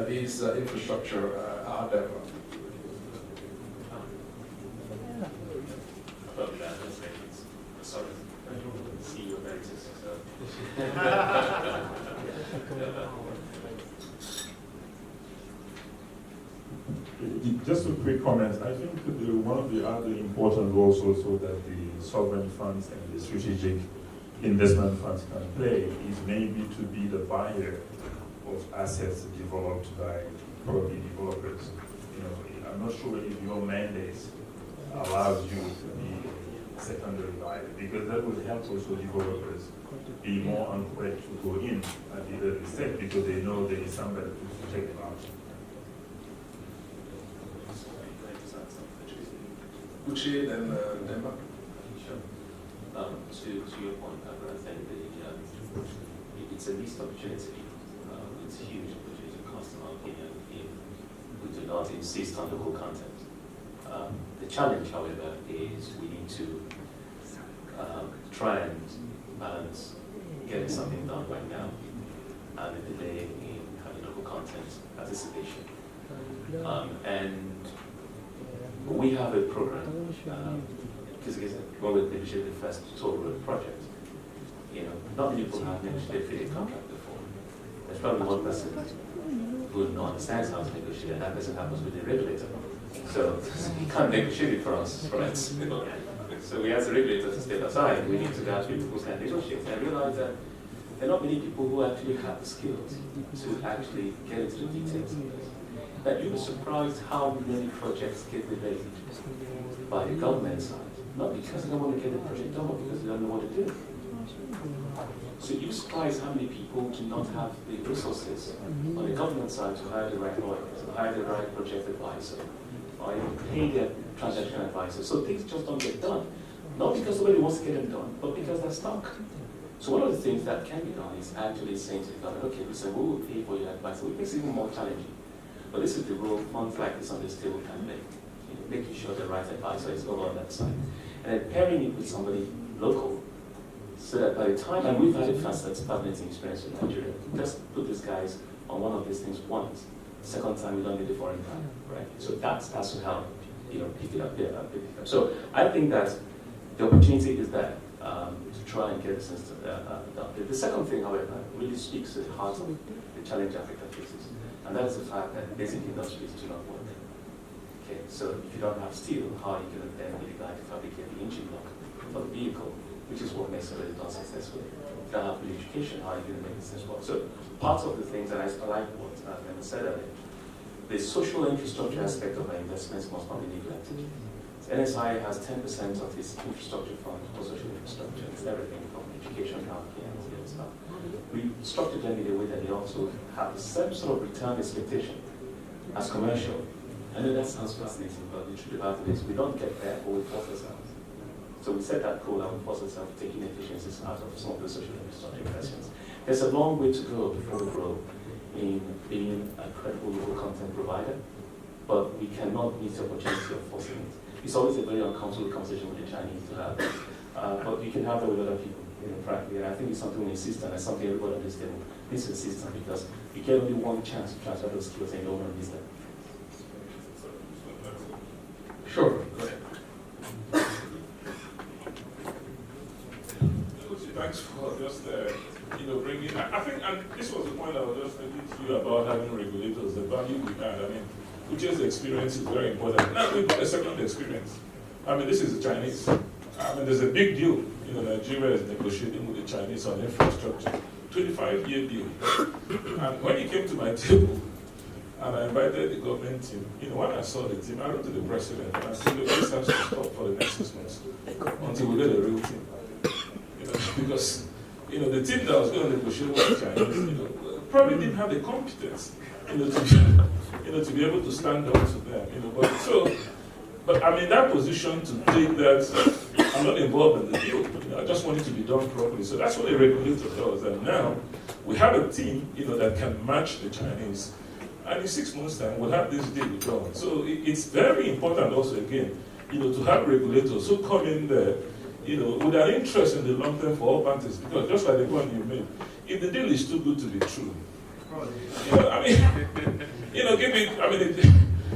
these infrastructure are developed. Sorry, see your basis. Just a quick comment. I think one of the other important roles also that the sovereign funds and the strategic investment funds can play is maybe to be the buyer of assets developed by probably developers. You know, I'm not sure if your mandate allows you to be a secondary buyer, because that would help also developers be more encouraged to go in at the early stage because they know there is somebody to take them out. Uche and Denmark. Sure. To your point, I think it's a missed opportunity. It's a huge opportunity cost, in my opinion, if we do not insist on local content. The challenge, however, is we need to try and balance getting something done right now and the delay in having local content participation. And we have a program, because when we negotiated the first toll road project, not many people have negotiated a contract before. There's probably one person who understands how to negotiate, and that person happens with the regulator. So he can't negotiate it for us, right? So we ask the regulator to step aside. We need to get people who can negotiate. And I realize that there are not many people who actually have the skills to actually get into the details of this. That you'll be surprised how many projects get delayed by the government side. Not because they don't want to get the project done, but because they don't know what to do. So you'll be surprised how many people do not have the resources on the government side to hire the right lawyers, to hire the right project advisor, or even pay their transaction advisor. So things just don't get done. Not because nobody wants to get them done, but because they're stuck. So one of the things that can be done is actually saying to the government, okay, listen, we will pay for your advice. So it makes it even more challenging. But this is the role funds like this on this table can make. Making sure the right advisor is over on that side. And then pairing it with somebody local, so that by the time, and we've had a fascinating experience in Nigeria, just put these guys on one of these things once. Second time, we don't need a foreign guy, right? So that starts to help, pick it up. So I think that the opportunity is there to try and get this system done. The second thing, however, really speaks to the heart of the challenge Africa faces, and that is the fact that basic industries do not work. Okay, so if you don't have steel, how are you going to then be the guy to fabricate the engine block for the vehicle, which is what makes it done successfully? If you don't have good education, how are you going to make it successful? So part of the things that I like what I've said earlier, the social infrastructure aspect of our investments must not be neglected. So NSI has 10% of its infrastructure fund for social infrastructure. It's everything from education, healthcare, and the other stuff. We structured them in a way that they also have the same sort of return expectation as commercial. I know that sounds fascinating, but the truth about it is we don't get there, but we force ourselves. So we set that goal and we force ourselves taking efficiencies out of some of the social infrastructure investments. There's a long way to go before we grow in being a credible local content provider, but we cannot miss the opportunity of forcing it. It's always a very uncomfortable conversation with the Chinese to have, but you can have that with other people, frankly. And I think it's something we insist on, and something everybody on this table needs to insist on, because you get only one chance to transfer those skills and you don't want to miss them. Sure, go ahead. Thanks for just bringing. I think, and this was the point I was just making to you about having regulators, the value we had. I mean, Uche's experience is very important. Now we've got a second experience. I mean, this is the Chinese. I mean, there's a big deal. You know, Nigeria is negotiating with the Chinese on infrastructure. 25-year deal. And when he came to my table, and I invited the government team, you know, when I saw the team, I wrote to the president, and I said, look, this has to stop for the next 6 months until we get a real team. You know, because, you know, the team that was going to negotiate with the Chinese, you know, probably didn't have the competence, you know, to be able to stand up to them, you know. But I'm in that position to take that. I'm not involved in the deal. You know, I just want it to be done properly. So that's what a regulator does. And now we have a team, you know, that can match the Chinese. And in 6 months' time, we'll have this deal done. So it's very important also, again, you know, to have regulators who come in there, you know, with an interest in the long term for all parties. Because just like the one you made, if the deal is too good to be true, you know, I mean, you know, give it, I mean,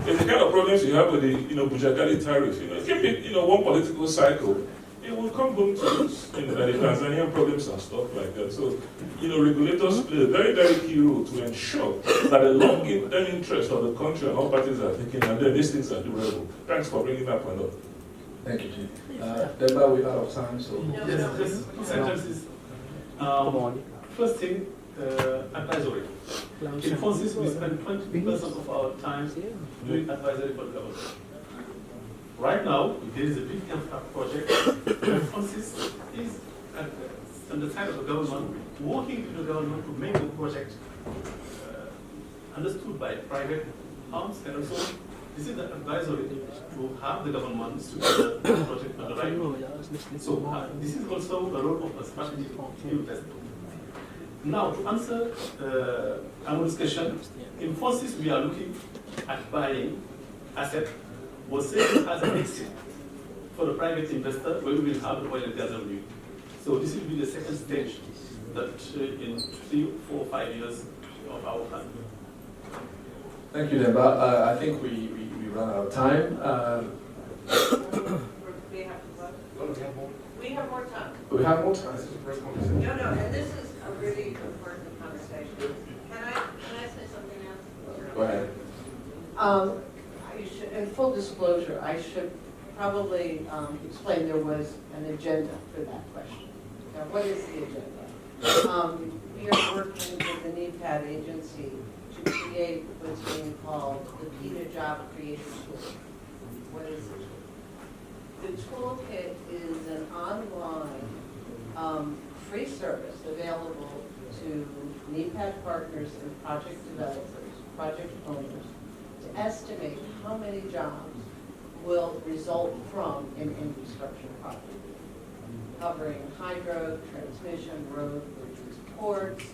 if the kind of problems you have with the, you know, Bujagali tariff, you know, give it, you know, one political cycle, it will come home to us, you know, the Tanzanian problems and stuff like that. So, you know, regulators play a very, very key role to ensure that the long-term interest of the country and all parties are taken, and then these things are durable. Thanks for bringing that point up. Thank you, Chief. Demba, we're out of time, so. Yes, just 2 sentences. First thing, advisory. In Francis, we spend 20% of our time doing advisory for the government. Right now, there is a big impact project, and Francis is on the side of the government, working with the government to make the project understood by private arms, and also this is the advisory to have the government to get the project on the right way. So this is also the role of a strategic investor. Now, to answer our discussion, in Francis we are looking at buying assets, we'll say it as an exit for the private investor where we will have the oil and gas revenue. So this will be the second stage that in 3, 4, 5 years of our plan. Thank you, Demba. I think we run out of time. We have more time. We have more time. No, and this is a really important conversation. Can I say something else? Go ahead. In full disclosure, I should probably explain there was an agenda for that question. Now, what is the agenda? We are working with the NEPAD agency to create what's being called the PETA Job Creation Tool. What is it? The toolkit is an online free service available to NEPAD partners and project developers, project owners, to estimate how many jobs will result from an infrastructure project, covering hydro, transmission, road, bridges, ports,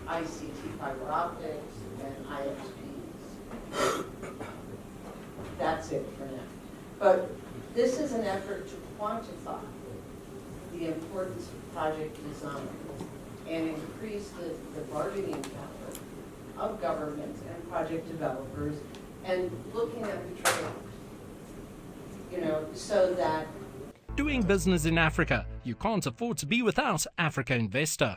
ICT fiber optics, and ISPs. That's it for now. But this is an effort to quantify the importance of project design and increase the bargaining power of governments and project developers and looking at the trade-offs, you know, so that Doing business in Africa, you can't afford to be without Africa Investor.